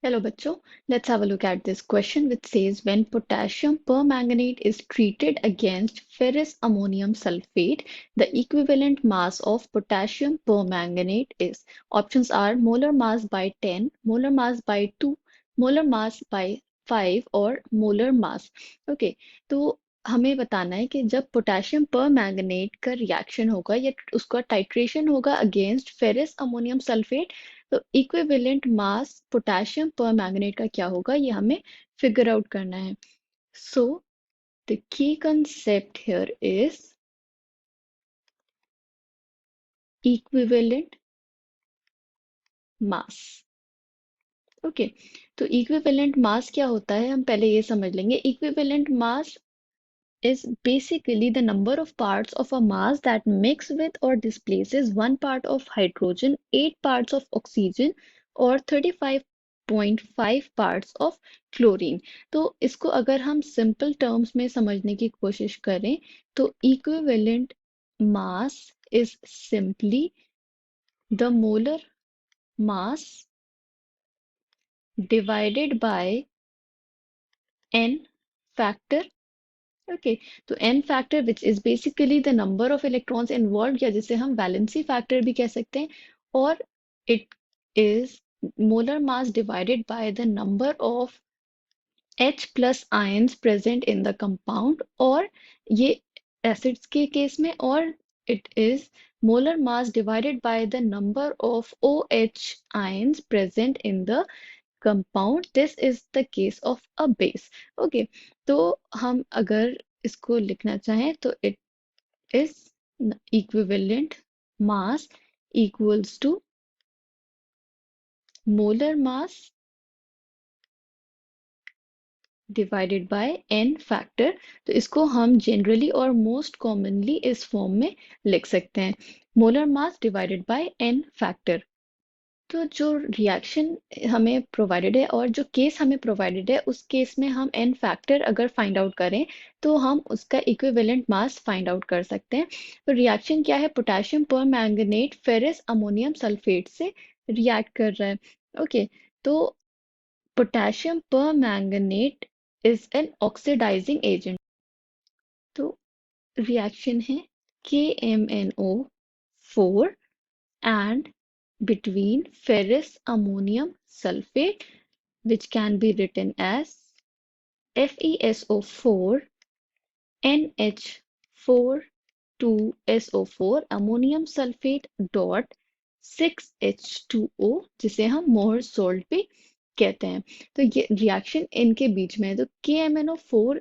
Hello, bachcho. Let's have a look at this question which says when potassium permanganate is treated against ferrous ammonium sulfate, the equivalent mass of potassium permanganate is. Options are molar mass by 10, molar mass by 2, molar mass by 5 और molar mass. Okay, तो हमें बताना है कि जब potassium permanganate का reaction होगा या उसका टाइट्रेशन होगा अगेंस्ट फेरस अमोनियम सल्फेट, तो इक्विवेलेंट मास पोटेशियम परमैंगनेट का क्या होगा ये हमें फिगर आउट करना है. So the key concept here is equivalent mass. Okay, तो इक्विवेलेंट मास क्या होता है हम पहले ये समझ लेंगे. Equivalent mass is basically the number of parts of a mass that mix with or displaces 1 part of hydrogen, 8 parts of oxygen or 35.5 parts of chlorine. तो इसको अगर हम simple terms में समझने की कोशिश करें तो equivalent mass is simply the molar mass divided by n factor. Okay, तो n factor which is basically the number of electrons involve या जिसे हम वैलेंसी फैक्टर भी कह सकते हैं, और it is molar mass divided by the number of H plus ions present in the compound, और ये एसिड्स के केस में, और it is molar mass divided by the number of OH ions present in the compound. This is the case of a base. Okay, तो हम अगर इसको लिखना चाहें तो it is equivalent mass equals to molar mass divided by n factor. तो इसको हम जनरली और मोस्ट कॉमनली इस फॉर्म में लिख सकते हैं, molar mass divided by n factor. तो जो रिएक्शन हमें प्रोवाइडेड है और जो केस हमें प्रोवाइडेड है उस केस में हम n फैक्टर अगर फाइंड आउट करें तो हम उसका इक्विवेलेंट मास फाइंड आउट कर सकते हैं. तो रिएक्शन क्या है, potassium permanganate ferrous ammonium sulphate से रिएक्ट कर रहा है. ओके, तो potassium permanganate is an oxidising agent. तो रिएक्शन है KMnO4 and between ferrous ammonium sulfate, which can be written as FeSO4 NH4 2SO4 ammonium sulfate dot 6H2O, जिसे हम मोहर सोल्ट भी कहते हैं. तो ये रिएक्शन इनके बीच में है. तो KMnO4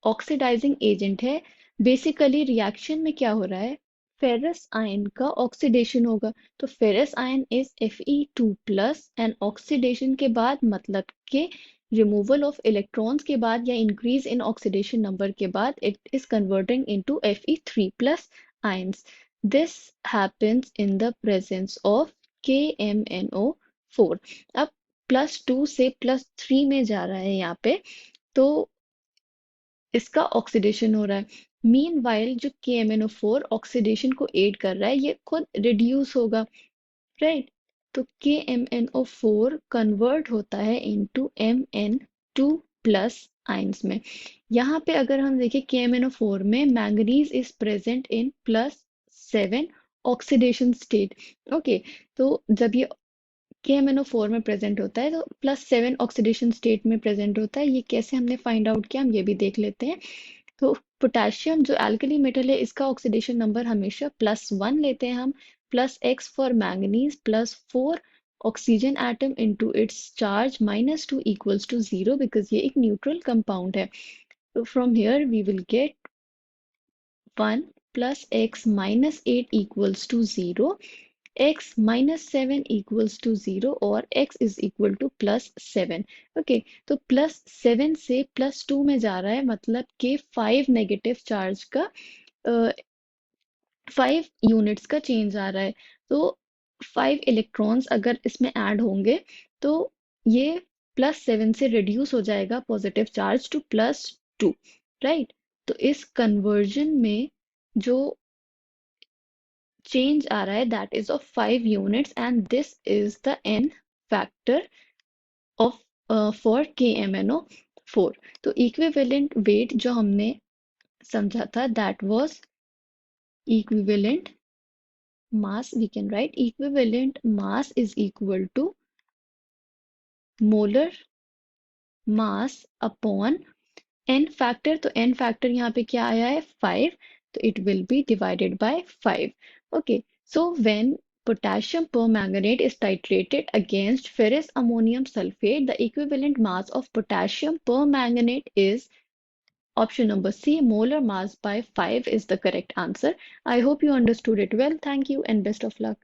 ऑक्सीडाइजिंग एजेंट है. बेसिकली रिएक्शन में क्या हो रहा है, फेरस आयन का ऑक्सीडेशन होगा. तो ferrous ion is Fe2 plus and oxidation के बाद मतलब के रिमूवल ऑफ इलेक्ट्रॉन्स के बाद या इंक्रीज इन ऑक्सीडेशन नंबर के बाद it is converting into Fe3 plus ions. This happens in the presence of KMnO4. अब +2 से +3 में जा रहा है यहाँ पे, तो इसका ऑक्सीडेशन हो रहा है. मीन वाइल जो KMnO4 ऑक्सीडेशन को एड कर रहा है ये खुद रिड्यूस होगा, राइट. तो KMnO4 कन्वर्ट होता है इनटू Mn2 प्लस आइंस में. यहाँ पे अगर हम देखें KMnO4 में manganese is present in +7 oxidation state. Okay, तो जब ये KMnO4 में प्रेजेंट होता है तो +7 ऑक्सीडेशन स्टेट में प्रेजेंट होता है. ये कैसे हमने फाइंड आउट किया हम ये भी देख लेते हैं. तो पोटेशियम जो एल्कली मेटल है इसका ऑक्सीडेशन नंबर हमेशा +1 लेते हैं हम. +X for manganese +4 oxygen atom into its charge -2 equals to 0 because ये एक न्यूट्रल कंपाउंड है. तो from here we will get 1 + x -8 equals to 0, x -7 equals to 0 और x is equal to +7. Okay, तो +7 से +2 में जा रहा है मतलब कि 5 नेगेटिव चार्ज का 5 यूनिट्स का चेंज आ रहा है. तो 5 इलेक्ट्रॉन्स अगर इसमें ऐड होंगे तो ये +7 से रिड्यूस हो जाएगा पॉजिटिव चार्ज टू +2, राइट. तो इस कन्वर्जन में जो change आ रहा है that is of 5 units and this is the n factor of for KMnO4। तो इक्विवेलेंट वेट जो हमने समझा था, that was equivalent mass. We can write equivalent mass is equal to molar mass upon n factor. तो n factor यहाँ पे क्या आया है, 5, तो it will be divided by 5. Okay, so when potassium permanganate is titrated against ferrous ammonium sulfate, the equivalent mass of potassium permanganate is option number C, molar mass by 5 is the correct answer. I hope you understood it well. Thank you and best of luck.